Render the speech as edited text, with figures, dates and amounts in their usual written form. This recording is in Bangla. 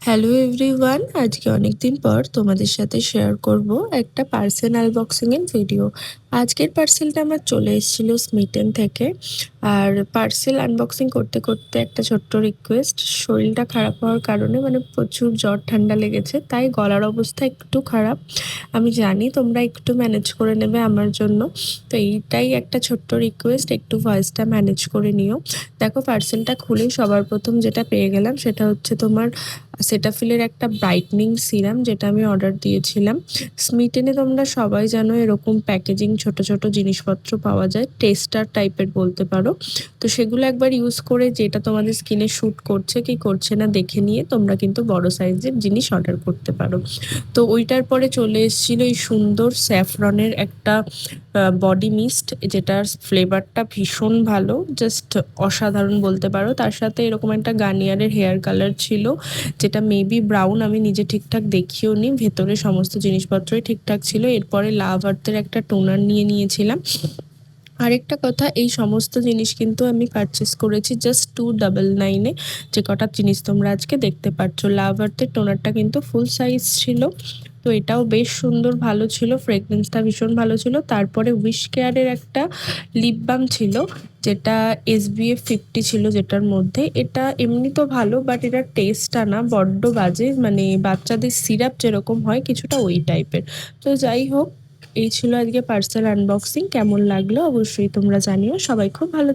হ্যালো এভরিওয়ান, আজকে অনেকদিন পর তোমাদের সাথে শেয়ার করব একটা পার্সেল আনবক্সিং এর ভিডিও। আজকের পার্সেলটা আমার চলে এসেছিল স্মিটেন থেকে। আর পার্সেল আনবক্সিং করতে করতে একটা ছোট্ট রিকোয়েস্ট, শরীরটা খারাপ হওয়ার কারণে প্রচুর জ্বর ঠান্ডা লেগেছে, তাই গলার অবস্থা একটু খারাপ। আমি জানি তোমরা একটু ম্যানেজ করে নেবে আমার জন্য, তো এইটাই একটা ছোট্ট রিকোয়েস্ট, একটু ভয়েসটা ম্যানেজ করে নিও। দেখো, পার্সেলটা খুলেই সবার প্রথম যেটা পেয়ে গেলাম সেটা হচ্ছে তোমার সেটাফিলের একটা ব্রাইটনিং সিরাম, যেটা আমি অর্ডার দিয়েছিলাম। স্মিটেনে তোমরা সবাই জানো এরকম প্যাকেজিং ছোট ছোট জিনিসপত্র পাওয়া যায়, টেস্টার টাইপের বলতে পারো। তো সেগুলো একবার ইউজ করে যেটা তোমাদের স্কিনে শ্যুট করছে কি করছে না দেখে নিয়ে তোমরা কিন্তু বড় সাইজের জিনিস অর্ডার করতে পারো। তো ওইটার পরে চলে এসেছিল এই সুন্দর স্যাফরনের একটা বডি মিস্ট, যেটার ফ্লেভারটা ভীষণ ভালো, জাস্ট অসাধারণ বলতে পারো। তার সাথে এরকম একটা গার্নিয়ারের হেয়ার কালার ছিল, যেটা মেবি ব্রাউন, আমি নিজে ঠিকঠাক দেখিও নি, ভেতরে সমস্ত জিনিসপত্রই ঠিকঠাক ছিল। এরপরে লাভ আর্থের একটা টোনার নিয়ে নিয়েছিলাম। আরেকটা কথা, এই সমস্ত জিনিস কিন্তু আমি পারচেস করেছি জাস্ট 299-এ। যে কটা জিনিস তোমরা আজকে দেখতে পাচ্ছ, লাভ আর্থের টোনারটা কিন্তু ফুল সাইজ ছিল, তো এটাও বেশ সুন্দর ভালো ছিল, ফ্রেগরেন্সটা ভীষণ ভালো ছিল। তারপরে উইশ কেয়ারের একটা লিপ বাম ছিল, যেটা SPF 50 ছিল, যেটার মধ্যে এটা এমনি তো ভালো, বাট এটার টেস্টটা না বড্ড বাজে, মানে বাচ্চাদের সিরাপ যেরকম হয় কিছুটা ওই টাইপের। তো যাই হোক, এই ছিল আজকে পার্সেল আনবক্সিং। কেমন লাগলো অবশ্যই তোমরা জানিও। সবাই খুব ভালো